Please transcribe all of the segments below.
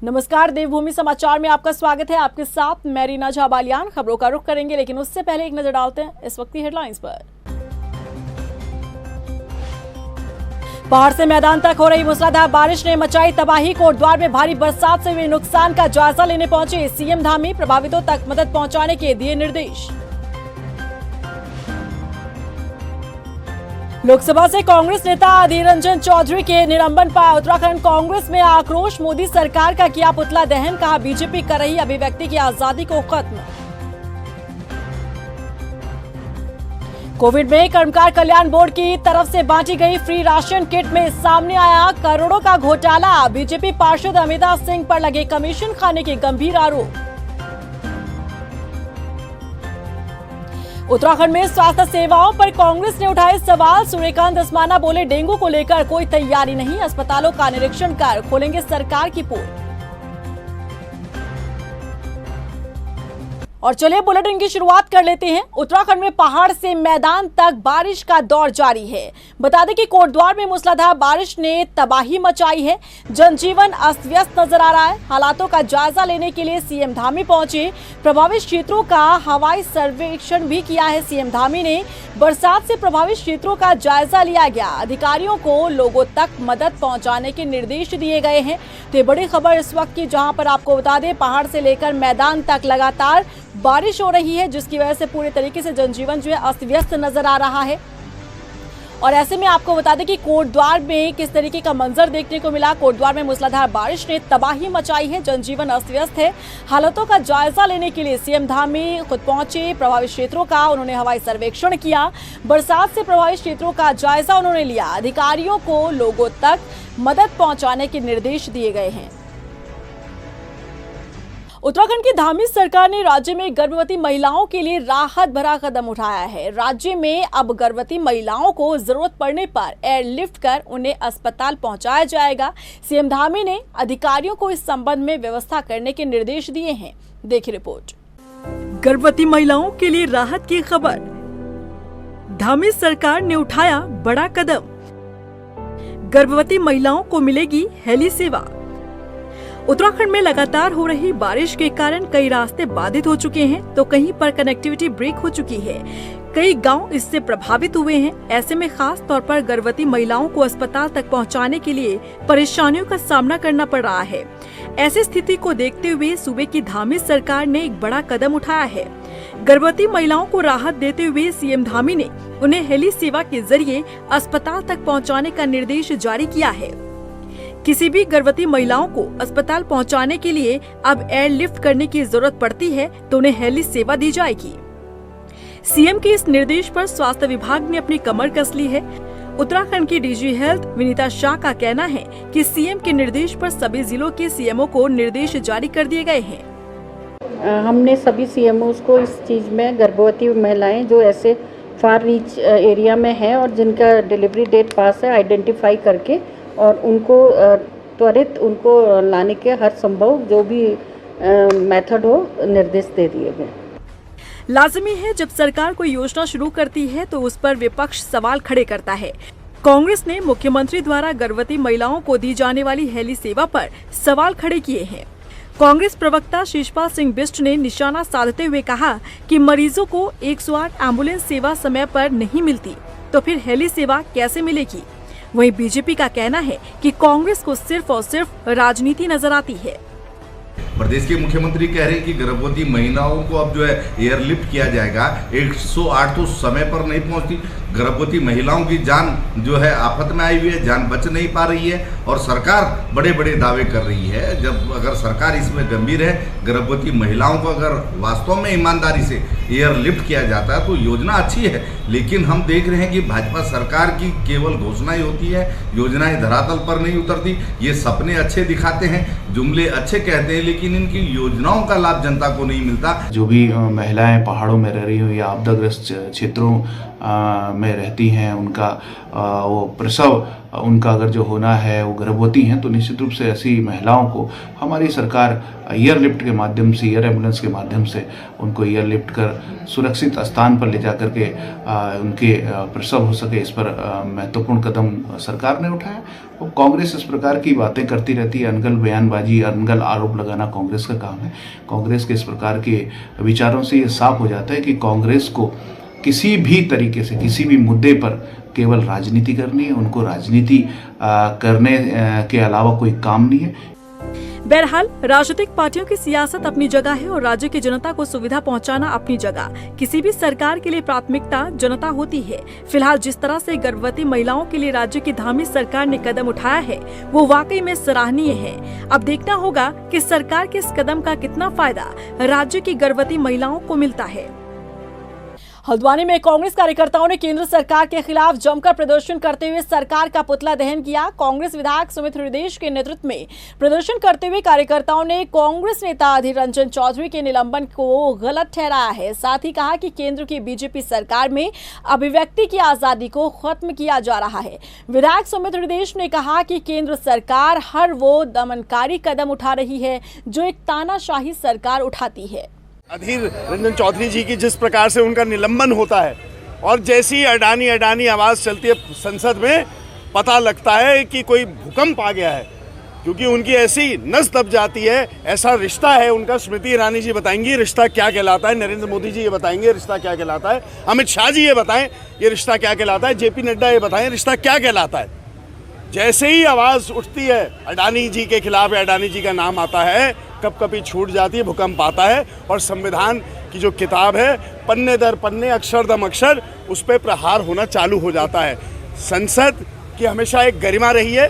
नमस्कार, देवभूमि समाचार में आपका स्वागत है। आपके साथ मैं रीना झाबालियान। खबरों का रुख करेंगे, लेकिन उससे पहले एक नजर डालते हैं इस वक्त की हेडलाइंस पर। पहाड़ से मैदान तक हो रही मूसलाधार बारिश ने मचाई तबाही। कोटद्वार में भारी बरसात से हुए नुकसान का जायजा लेने पहुंचे सीएम धामी। प्रभावितों तक मदद पहुंचाने के दिए निर्देश। लोकसभा से कांग्रेस नेता अधीर रंजन चौधरी के निलंबन पर उत्तराखंड कांग्रेस में आक्रोश। मोदी सरकार का किया पुतला दहन, कहा बीजेपी कर रही अभिव्यक्ति की आजादी को खत्म। कोविड में कर्मकार कल्याण बोर्ड की तरफ से बांटी गई फ्री राशन किट में सामने आया करोड़ों का घोटाला। बीजेपी पार्षद अमिता सिंह पर लगे कमीशन खाने के गंभीर आरोप। उत्तराखंड में स्वास्थ्य सेवाओं पर कांग्रेस ने उठाए सवाल। सूर्यकांत धस्माना बोले, डेंगू को लेकर कोई तैयारी नहीं, अस्पतालों का निरीक्षण कर खोलेंगे सरकार की पोल। और चलिए बुलेटिन की शुरुआत कर लेते हैं। उत्तराखंड में पहाड़ से मैदान तक बारिश का दौर जारी है। बता दें कि कोटद्वार में मूसलाधार बारिश ने तबाही मचाई है। जनजीवन अस्त व्यस्त नजर आ रहा है। हालातों का जायजा लेने के लिए सीएम धामी पहुंचे। प्रभावित क्षेत्रों का हवाई सर्वेक्षण भी किया है सीएम धामी ने। बरसात से प्रभावित क्षेत्रों का जायजा लिया गया। अधिकारियों को लोगों तक मदद पहुंचाने के निर्देश दिए गए हैं। तो ये बड़ी खबर इस वक्त की, जहां पर आपको बता दें पहाड़ से लेकर मैदान तक लगातार बारिश हो रही है, जिसकी वजह से पूरे तरीके से जनजीवन जो है अस्त व्यस्त नजर आ रहा है। और ऐसे में आपको बता दें कि कोटद्वार में किस तरीके का मंजर देखने को मिला। कोटद्वार में मूसलाधार बारिश ने तबाही मचाई है। जनजीवन अस्त व्यस्त है। हालातों का जायजा लेने के लिए सीएम धामी खुद पहुंचे। प्रभावित क्षेत्रों का उन्होंने हवाई सर्वेक्षण किया। बरसात से प्रभावित क्षेत्रों का जायजा उन्होंने लिया। अधिकारियों को लोगों तक मदद पहुंचाने के निर्देश दिए गए हैं। उत्तराखंड की धामी सरकार ने राज्य में गर्भवती महिलाओं के लिए राहत भरा कदम उठाया है। राज्य में अब गर्भवती महिलाओं को जरूरत पड़ने पर एयरलिफ्ट कर उन्हें अस्पताल पहुंचाया जाएगा। सीएम धामी ने अधिकारियों को इस संबंध में व्यवस्था करने के निर्देश दिए हैं। देखिए रिपोर्ट। गर्भवती महिलाओं के लिए राहत की खबर। धामी सरकार ने उठाया बड़ा कदम। गर्भवती महिलाओं को मिलेगी हेली सेवा। उत्तराखंड में लगातार हो रही बारिश के कारण कई रास्ते बाधित हो चुके हैं, तो कहीं पर कनेक्टिविटी ब्रेक हो चुकी है। कई गांव इससे प्रभावित हुए हैं। ऐसे में खास तौर पर गर्भवती महिलाओं को अस्पताल तक पहुंचाने के लिए परेशानियों का सामना करना पड़ रहा है। ऐसी स्थिति को देखते हुए सूबे की धामी सरकार ने एक बड़ा कदम उठाया है। गर्भवती महिलाओं को राहत देते हुए सीएम धामी ने उन्हें हेली सेवा के जरिए अस्पताल तक पहुँचाने का निर्देश जारी किया है। किसी भी गर्भवती महिलाओं को अस्पताल पहुंचाने के लिए अब एयरलिफ्ट करने की जरूरत पड़ती है, तो उन्हें हेली सेवा दी जाएगी। सीएम के इस निर्देश पर स्वास्थ्य विभाग ने अपनी कमर कस ली है। उत्तराखंड की डीजी हेल्थ विनीता शाह का कहना है कि सीएम के निर्देश पर सभी जिलों के सीएमओ को निर्देश जारी कर दिए गए हैं। हमने सभी सीएमओ को इस चीज में गर्भवती महिलाएं जो ऐसे फार रीच एरिया में है और जिनका डिलीवरी डेट पास है, आइडेंटिफाई करके और उनको त्वरित उनको लाने के हर संभव जो भी मेथड हो निर्देश दे दिए गए। लाजमी है, जब सरकार कोई योजना शुरू करती है तो उस पर विपक्ष सवाल खड़े करता है। कांग्रेस ने मुख्यमंत्री द्वारा गर्भवती महिलाओं को दी जाने वाली हेली सेवा पर सवाल खड़े किए हैं। कांग्रेस प्रवक्ता शिषपाल सिंह बिष्ट ने निशाना साधते हुए कहा कि मरीजों को 108 एम्बुलेंस सेवा समय पर नहीं मिलती, तो फिर हेली सेवा कैसे मिलेगी। वहीं बीजेपी का कहना है कि कांग्रेस को सिर्फ और सिर्फ राजनीति नजर आती है। प्रदेश के मुख्यमंत्री कह रहे हैं कि गर्भवती महिलाओं को अब जो है एयरलिफ्ट किया जाएगा। 108 तो समय पर नहीं पहुंचती। गर्भवती महिलाओं की जान जो है आफत में आई हुई है, जान बच नहीं पा रही है और सरकार बड़े बड़े दावे कर रही है। जब अगर सरकार इसमें गंभीर है, गर्भवती महिलाओं को अगर वास्तव में ईमानदारी से एयरलिफ्ट किया जाता है तो योजना अच्छी है। लेकिन हम देख रहे हैं कि भाजपा सरकार की केवल घोषणाएं होती है, योजनाएं धरातल पर नहीं उतरती। ये सपने अच्छे दिखाते हैं, जुमले अच्छे कहते हैं, लेकिन इनकी योजनाओं का लाभ जनता को नहीं मिलता। जो भी महिलाएं पहाड़ों में रह रही हो या आपदाग्रस्त क्षेत्रों में रहती हैं, उनका वो प्रसव उनका अगर जो होना है वो गर्भवती हैं, तो निश्चित रूप से ऐसी महिलाओं को हमारी सरकार एयरलिफ्ट के माध्यम से, एयर एम्बुलेंस के माध्यम से उनको एयरलिफ्ट कर सुरक्षित स्थान पर ले जा करके उनके प्रसव हो सके, इस पर महत्वपूर्ण कदम सरकार ने उठाया। और कांग्रेस इस प्रकार की बातें करती रहती है, अनगल बयानबाजी, अनगल आरोप लगाना कांग्रेस का काम है। कांग्रेस के इस प्रकार के विचारों से ये साफ हो जाता है कि कांग्रेस को किसी भी तरीके से, किसी भी मुद्दे पर केवल राजनीति करनी है। उनको राजनीति करने के अलावा कोई काम नहीं है। बहरहाल राजनीतिक पार्टियों की सियासत अपनी जगह है और राज्य की जनता को सुविधा पहुंचाना अपनी जगह। किसी भी सरकार के लिए प्राथमिकता जनता होती है। फिलहाल जिस तरह से गर्भवती महिलाओं के लिए राज्य की धामी सरकार ने कदम उठाया है, वो वाकई में सराहनीय है। अब देखना होगा कि सरकार के इस कदम का कितना फायदा राज्य की गर्भवती महिलाओं को मिलता है। हल्द्वानी में कांग्रेस कार्यकर्ताओं ने केंद्र सरकार के खिलाफ जमकर प्रदर्शन करते हुए सरकार का पुतला दहन किया। कांग्रेस विधायक सुमित हृदयेश के नेतृत्व में प्रदर्शन करते हुए कार्यकर्ताओं ने कांग्रेस नेता अधीर रंजन चौधरी के निलंबन को गलत ठहराया है। साथ ही कहा कि केंद्र की बीजेपी सरकार में अभिव्यक्ति की आजादी को खत्म किया जा रहा है। विधायक सुमित हृदयेश ने कहा कि केंद्र सरकार हर वो दमनकारी कदम उठा रही है जो एक तानाशाही सरकार उठाती है। अधीर रंजन चौधरी जी की जिस प्रकार से उनका निलंबन होता है और जैसी अडानी आवाज़ चलती है संसद में, पता लगता है कि कोई भूकंप आ गया है, क्योंकि उनकी ऐसी नस दब जाती है, ऐसा रिश्ता है उनका। स्मृति ईरानी जी बताएंगी रिश्ता क्या कहलाता है, नरेंद्र मोदी जी ये बताएंगे रिश्ता क्या कहलाता है, अमित शाह जी ये बताएं ये रिश्ता क्या कहलाता है, जेपी नड्डा ये बताएं रिश्ता क्या कहलाता है। जैसे ही आवाज़ उठती है अडानी जी के खिलाफ, अडानी जी का नाम आता है, कब कभी छूट जाती है, भूकंप आता है और संविधान की जो किताब है, पन्ने दर पन्ने, अक्षर दम अक्षर, उस पर प्रहार होना चालू हो जाता है। संसद की हमेशा एक गरिमा रही है,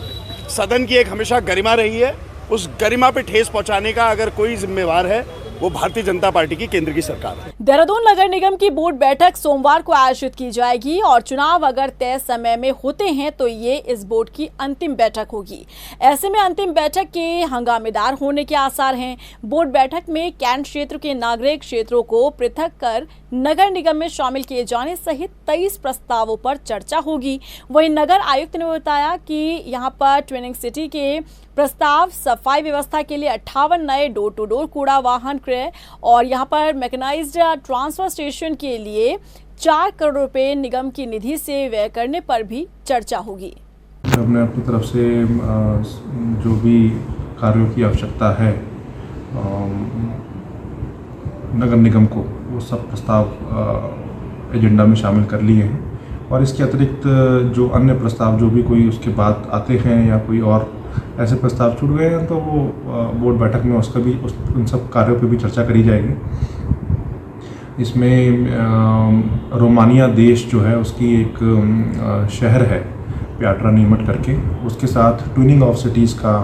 सदन की एक हमेशा गरिमा रही है। उस गरिमा पे ठेस पहुंचाने का अगर कोई जिम्मेवार है, वो भारतीय जनता पार्टी की केंद्र की सरकार है। देहरादून नगर निगम की बोर्ड बैठक सोमवार को आयोजित की जाएगी और चुनाव अगर तय समय में होते हैं तो ये इस बोर्ड की अंतिम बैठक होगी। ऐसे में अंतिम बैठक के हंगामेदार होने के आसार हैं। बोर्ड बैठक में कैंट क्षेत्र के नागरिक क्षेत्रों को पृथक कर नगर निगम में शामिल किए जाने सहित 23 प्रस्तावों पर चर्चा होगी। वहीं नगर आयुक्त ने बताया कि यहां पर ट्विनिंग सिटी के प्रस्ताव, सफाई व्यवस्था के लिए 58 नए डोर टू डोर कूड़ा वाहन क्रय और यहां पर मैकेनाइज्ड ट्रांसफर स्टेशन के लिए 4 करोड़ रुपए निगम की निधि से व्यय करने पर भी चर्चा होगी। हमने अपनी तरफ से जो भी कार्यों की आवश्यकता है नगर निगम को, वो सब प्रस्ताव एजेंडा में शामिल कर लिए हैं। और इसके अतिरिक्त जो अन्य प्रस्ताव जो भी कोई उसके बाद आते हैं या कोई और ऐसे प्रस्ताव छूट गए हैं, तो वो बोर्ड बैठक में उसका भी उन सब कार्यों पर भी चर्चा करी जाएगी। इसमें रोमानिया देश जो है उसकी एक शहर है प्याट्रा नीमट करके, उसके साथ ट्विनिंग ऑफ सिटीज़ का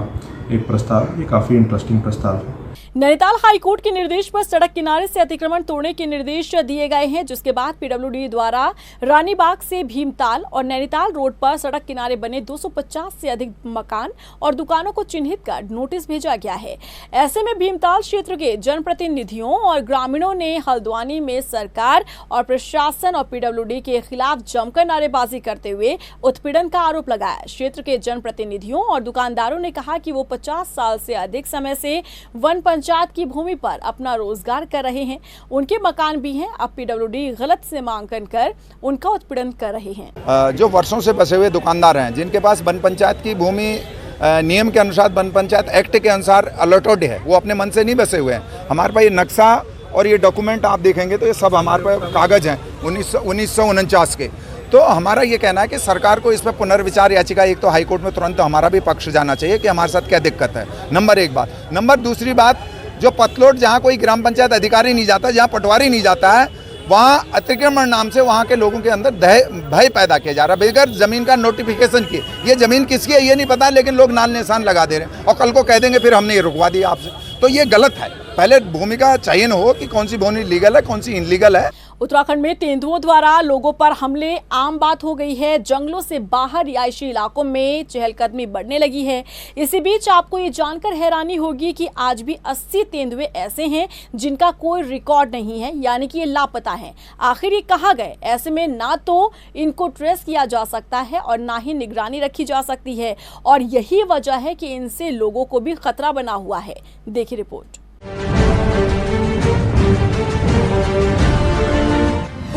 एक प्रस्ताव, ये काफ़ी इंटरेस्टिंग प्रस्ताव है। नैनीताल हाईकोर्ट के निर्देश पर सड़क किनारे से अतिक्रमण तोड़ने के निर्देश दिए गए हैं, जिसके बाद पीडब्ल्यूडी द्वारा रानीबाग से भीमताल और नैनीताल रोड पर सड़क किनारे बने 250 से अधिक मकान और दुकानों को चिन्हित कर नोटिस भेजा गया है। ऐसे में भीमताल क्षेत्र के जनप्रतिनिधियों और ग्रामीणों ने हल्द्वानी में सरकार और प्रशासन और पीडब्ल्यूडी के खिलाफ जमकर नारेबाजी करते हुए उत्पीड़न का आरोप लगाया। क्षेत्र के जनप्रतिनिधियों और दुकानदारों ने कहा कि वो 50 साल से अधिक समय से वन पंचायत की भूमि पर अपना रोजगार कर रहे हैं, उनके मकान भी हैं। अब पीडब्ल्यूडी गलत सीमांकन कर उनका उत्पीड़न कर रहे हैं। जो वर्षों से बसे हुए दुकानदार हैं, जिनके पास वन पंचायत की भूमि नियम के अनुसार, वन पंचायत एक्ट के अनुसार अलॉटेड है, वो अपने मन से नहीं बसे हुए हैं। हमारे पास ये नक्शा और ये डॉक्यूमेंट आप देखेंगे तो ये सब हमारे पास कागज हैं 1949 के। तो हमारा ये कहना है कि सरकार को इस पर पुनर्विचार याचिका, एक तो हाईकोर्ट में तुरंत हमारा भी पक्ष जाना चाहिए कि हमारे साथ क्या दिक्कत है, नंबर एक बात। नंबर दूसरी बात, जो पतलोट जहाँ कोई ग्राम पंचायत अधिकारी नहीं जाता, जहाँ पटवारी नहीं जाता है, वहाँ अतिक्रमण नाम से वहाँ के लोगों के अंदर भय पैदा किया जा रहा है बगैर ज़मीन का नोटिफिकेशन किए। ये ज़मीन किसकी है ये नहीं पता, लेकिन लोग नाल निशान लगा दे रहे हैं और कल को कह देंगे फिर हमने ये रुकवा दिया आपसे। तो ये गलत है। पहले भूमिका चयन हो कि कौन सी भूमि लीगल है, कौन सी इनलीगल है। उत्तराखंड में तेंदुओं द्वारा लोगों पर हमले आम बात हो गई है। जंगलों से बाहर रिहायशी इलाकों में चहलकदमी बढ़ने लगी है। इसी बीच आपको ये जानकर हैरानी होगी कि आज भी 80 तेंदुए ऐसे हैं जिनका कोई रिकॉर्ड नहीं है, यानी कि ये लापता हैं। आखिर ये कहाँ गए? ऐसे में ना तो इनको ट्रेस किया जा सकता है और ना ही निगरानी रखी जा सकती है, और यही वजह है कि इनसे लोगों को भी खतरा बना हुआ है। देखिए रिपोर्ट।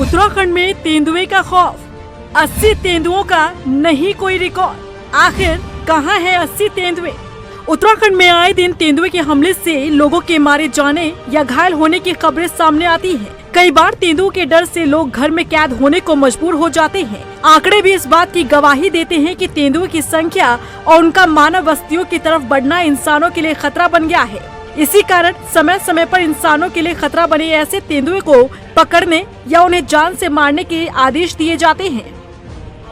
उत्तराखंड में तेंदुए का खौफ, 80 तेंदुओं का नहीं कोई रिकॉर्ड। आखिर कहां है 80 तेंदुए? उत्तराखंड में आए दिन तेंदुए के हमले से लोगों के मारे जाने या घायल होने की खबरें सामने आती हैं। कई बार तेंदुओं के डर से लोग घर में कैद होने को मजबूर हो जाते हैं। आंकड़े भी इस बात की गवाही देते हैं कि तेंदुओं की संख्या और उनका मानव बस्तियों की तरफ बढ़ना इंसानों के लिए खतरा बन गया है। इसी कारण समय समय पर इंसानों के लिए खतरा बने ऐसे तेंदुए को पकड़ने या उन्हें जान से मारने के आदेश दिए जाते हैं।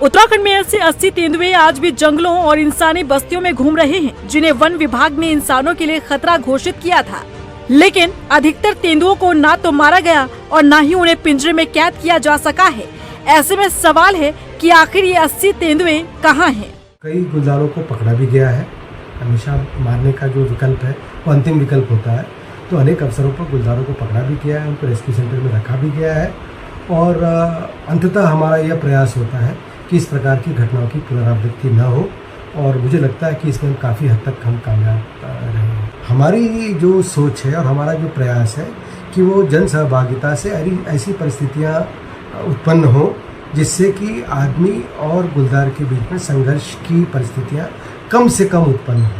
उत्तराखंड में ऐसे 80 तेंदुए आज भी जंगलों और इंसानी बस्तियों में घूम रहे हैं, जिन्हें वन विभाग ने इंसानों के लिए खतरा घोषित किया था। लेकिन अधिकतर तेंदुओं को ना तो मारा गया और ना ही उन्हें पिंजरे में कैद किया जा सका है। ऐसे में सवाल है कि आखिर ये 80 तेंदुए कहाँ हैं? कई गुलजारों को पकड़ा भी गया है। हमेशा मारने का जो विकल्प है वो अंतिम विकल्प होता है, तो अनेक अवसरों पर गुलजारों को पकड़ा भी गया है, उनको रेस्क्यू सेंटर में रखा भी गया है। और अंततः हमारा यह प्रयास होता है कि इस प्रकार की घटनाओं की पुनरावृत्ति न हो, और मुझे लगता है कि इसमें काफ़ी हद तक हम कामयाब रहे हैं। हमारी जो सोच है और हमारा जो प्रयास है कि वो जन सहभागिता से ऐसी परिस्थितियाँ उत्पन्न हो जिससे कि आदमी और गुलजार के बीच में संघर्ष की परिस्थितियाँ कम से कम उत्पन्न हो,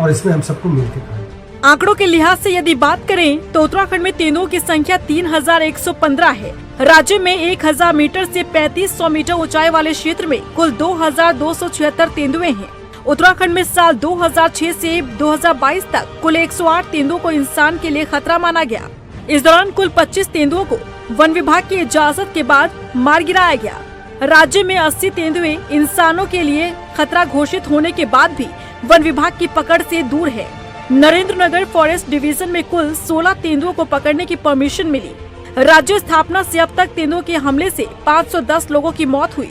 और इसमें हम सबको मिलकर काम। आंकड़ों के लिहाज से यदि बात करें तो उत्तराखंड में तेंदुओं की संख्या 3115 है। राज्य में 1000 मीटर से 3500 मीटर ऊंचाई वाले क्षेत्र में कुल 2276 तेंदुए हैं। उत्तराखंड में साल 2006 से 2022 तक कुल 108 तेंदुओं को इंसान के लिए खतरा माना गया। इस दौरान कुल 25 तेंदुओं को वन विभाग की इजाजत के बाद मार गिराया गया। राज्य में 80 तेंदुए इंसानों के लिए खतरा घोषित होने के बाद भी वन विभाग की पकड़ से दूर है। नरेंद्रनगर फॉरेस्ट डिवीजन में कुल 16 तेंदुओं को पकड़ने की परमिशन मिली। राज्य स्थापना से अब तक तेंदुओं के हमले से 510 लोगों की मौत हुई।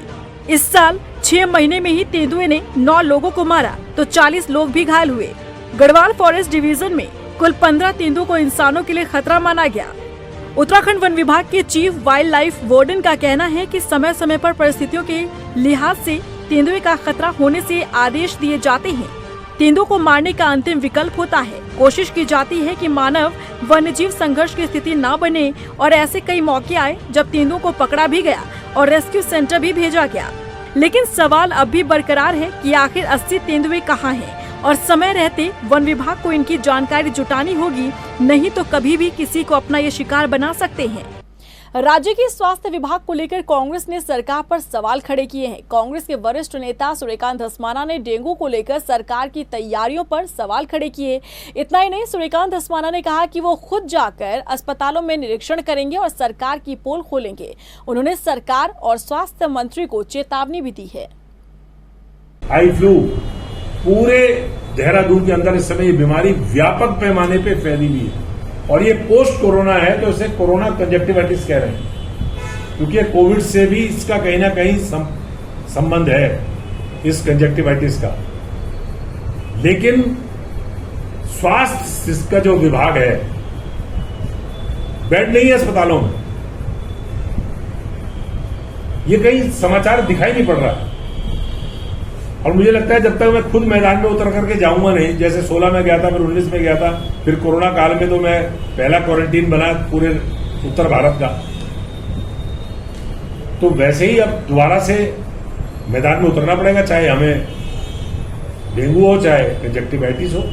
इस साल 6 महीने में ही तेंदुए ने 9 लोगों को मारा तो 40 लोग भी घायल हुए। गढ़वाल फॉरेस्ट डिवीजन में कुल 15 तेंदुओं को इंसानों के लिए खतरा माना गया। उत्तराखंड वन विभाग के चीफ वाइल्ड लाइफ वार्डन का कहना है कि समय समय पर परिस्थितियों के लिहाज से तेंदुए का खतरा होने से आदेश दिए जाते हैं। तेंदुओं को मारने का अंतिम विकल्प होता है। कोशिश की जाती है कि मानव वन्यजीव संघर्ष की स्थिति न बने, और ऐसे कई मौके आए जब तेंदुओं को पकड़ा भी गया और रेस्क्यू सेंटर भी भेजा गया। लेकिन सवाल अब भी बरकरार है कि आखिर 80 तेंदुए कहाँ हैं, और समय रहते वन विभाग को इनकी जानकारी जुटानी होगी, नहीं तो कभी भी किसी को अपना ये शिकार बना सकते हैं। राज्य के स्वास्थ्य विभाग को लेकर कांग्रेस ने सरकार पर सवाल खड़े किए हैं। कांग्रेस के वरिष्ठ नेता सूर्यकांत धस्माना ने डेंगू को लेकर सरकार की तैयारियों पर सवाल खड़े किए। इतना ही नहीं, सूर्यकांत धस्माना ने कहा कि वो खुद जाकर अस्पतालों में निरीक्षण करेंगे और सरकार की पोल खोलेंगे। उन्होंने सरकार और स्वास्थ्य मंत्री को चेतावनी भी दी है। आई फ्लू पूरे देहरादून के अंदर इस समय ये बीमारी व्यापक पैमाने पे फैली हुई है, और ये पोस्ट कोरोना है तो इसे कोरोना कंजक्टिवाइटिस कह रहे हैं, क्योंकि कोविड से भी इसका कहीं ना कहीं संबंध है इस कंजक्टिवाइटिस का। लेकिन स्वास्थ्य का जो विभाग है, बेड नहीं है अस्पतालों में, ये कहीं समाचार दिखाई नहीं पड़ रहा है। और मुझे लगता है जब तक मैं खुद मैदान में उतर करके जाऊंगा नहीं, जैसे 16 में गया था, फिर 19 में गया था, फिर कोरोना काल में तो मैं पहला क्वारंटीन बना पूरे उत्तर भारत का, तो वैसे ही अब दोबारा से मैदान में उतरना पड़ेगा, चाहे हमें डेंगू हो चाहे कंजक्टिवाइटिस हो।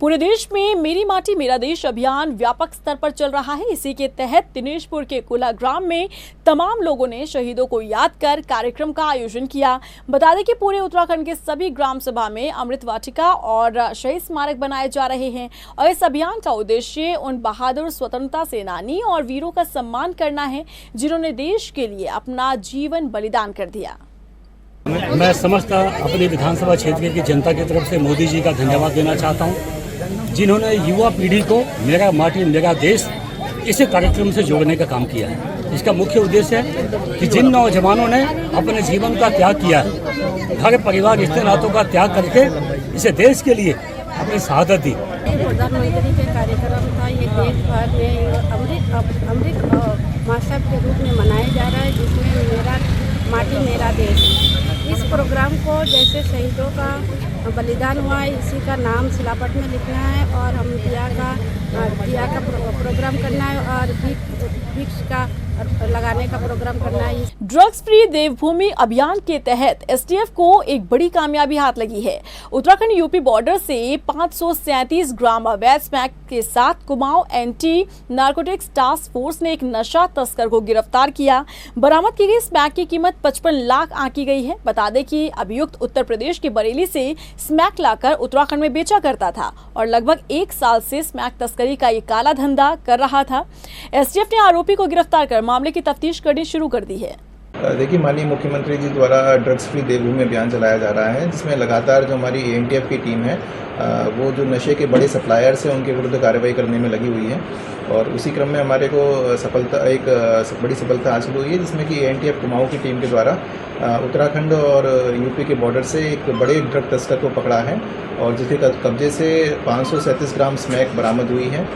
पूरे देश में मेरी माटी मेरा देश अभियान व्यापक स्तर पर चल रहा है। इसी के तहत दिनेशपुर के कुलाग्राम में तमाम लोगों ने शहीदों को याद कर कार्यक्रम का आयोजन किया। बता दें कि पूरे उत्तराखंड के सभी ग्राम सभा में अमृत वाटिका और शहीद स्मारक बनाए जा रहे हैं, और इस अभियान का उद्देश्य उन बहादुर स्वतंत्रता सेनानी और वीरों का सम्मान करना है जिन्होंने देश के लिए अपना जीवन बलिदान कर दिया। मैं समस्त अपनी विधानसभा क्षेत्र की जनता की तरफ से मोदी जी का धन्यवाद देना चाहता हूं। जिन्होंने युवा पीढ़ी को मेरा माटी मेरा देश इस कार्यक्रम से जोड़ने का काम किया है। इसका मुख्य उद्देश्य है कि जिन नौजवानों ने अपने जीवन का त्याग किया है, घर परिवार रिश्ते नातों का त्याग करके इसे देश के लिए अपनी शहादत दी। प्रधानमंत्री के कार्यक्रम था, ये देश भर में अमृत महोत्सव के रूप में मनाया जा रहा है, जिसमें मेरा माटी मेरा देश। इस प्रोग्राम को जैसे शहीदों का बलिदान हुआ है, इसी का नाम शिलापट में लिखना है और हम दिया का प्रोग्राम करना है और वृक्ष का लगाने का प्रोग्राम करना है। ड्रग्स फ्री देवभूमि अभियान के तहत एसटीएफ को एक बड़ी कामयाबी हाथ लगी है। उत्तराखंड यूपी बॉर्डर से 537 ग्राम अवैध स्मैक के साथ Kumaon anti narcotics task force ने एक नशा तस्कर को गिरफ्तार किया। बरामद की गई स्मैक की कीमत 55 लाख आंकी गई है। बता दें कि अभियुक्त उत्तर प्रदेश के बरेली से स्मैक लाकर उत्तराखंड में बेचा करता था और लगभग 1 साल से स्मैक तस्करी का ये काला धंधा कर रहा था। एसटीएफ ने आरोपी को गिरफ्तार कर मामले की तफ्तीश करनी शुरू कर दी है। देखिए, माननीय मुख्यमंत्री जी द्वारा ड्रग्स फ्री देवभूमि अभियान चलाया जा रहा है, जिसमें लगातार जो हमारी एएनटीएफ की टीम है वो जो नशे के बड़े सप्लायर्स हैं उनके विरुद्ध कार्रवाई करने में लगी हुई है और उसी क्रम में हमारे को एक बड़ी सफलता हासिल हुई है, जिसमें कि एएनटीएफ कुमाऊं की टीम के द्वारा उत्तराखंड और यूपी के बॉर्डर से एक बड़े ड्रग तस्कर को पकड़ा है और जिसके कब्जे से 537 ग्राम स्मैक बरामद हुई है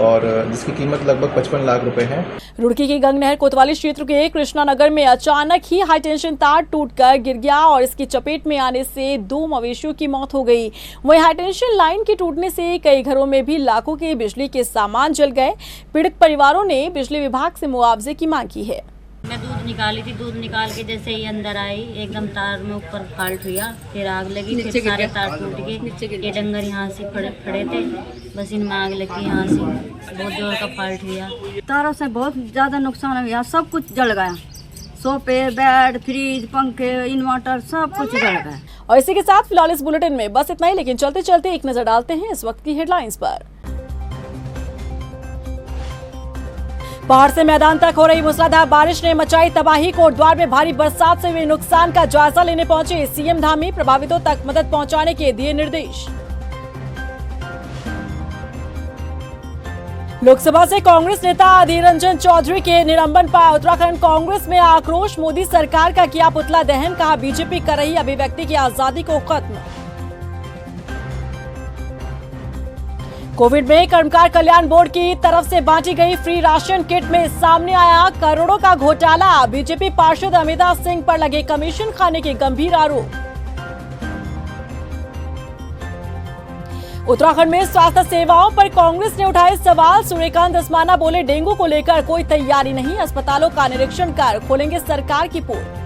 और जिसकी कीमत लगभग 55 लाख रुपए है। रुड़की की गंगनहर कोतवाली क्षेत्र के कृष्णा नगर में अचानक ही हाई टेंशन तार टूटकर गिर गया और इसकी चपेट में आने से 2 मवेशियों की मौत हो गई। वहीं हाई टेंशन लाइन के टूटने से कई घरों में भी लाखों के बिजली के सामान जल गए। पीड़ित परिवारों ने बिजली विभाग से मुआवजे की मांग की है। मैं दूध निकाली थी, दूध निकाल के जैसे ही अंदर आई एकदम तार में ऊपर फाल्ट हुआ, फिर आग लगी, फिर सारे तार टूट गए। ये डंगर यहाँ से खड़े थे, बस इनमें आग लगी, यहाँ से बहुत जोर का फाल्ट हुआ। तारों से बहुत ज़्यादा नुकसान हुआ, सब कुछ जल गया, सोफे, बेड, फ्रिज, पंखे, इन्वर्टर सब कुछ जल गया। और इसी के साथ फिलहाल इस बुलेटिन में बस इतना ही, लेकिन चलते चलते एक नजर डालते हैं इस वक्त की हेडलाइंस पर। पहाड़ से मैदान तक हो रही मूसलाधार बारिश ने मचाई तबाही। कोटद्वार में भारी बरसात से हुए नुकसान का जायजा लेने पहुंचे सीएम धामी। प्रभावितों तक मदद पहुंचाने के दिए निर्देश। लोकसभा से कांग्रेस नेता अधीर रंजन चौधरी के निलंबन पर उत्तराखंड कांग्रेस में आक्रोश। मोदी सरकार का किया पुतला दहन, कहा बीजेपी कर रही अभिव्यक्ति की आजादी को खत्म। कोविड में कर्मकार कल्याण बोर्ड की तरफ से बांटी गई फ्री राशन किट में सामने आया करोड़ों का घोटाला। बीजेपी पार्षद अमिता सिंह पर लगे कमीशन खाने के गंभीर आरोप। उत्तराखंड में स्वास्थ्य सेवाओं पर कांग्रेस ने उठाए सवाल। सूर्यकांत धस्माना बोले डेंगू को लेकर कोई तैयारी नहीं, अस्पतालों का निरीक्षण कर खोलेंगे सरकार की पोल।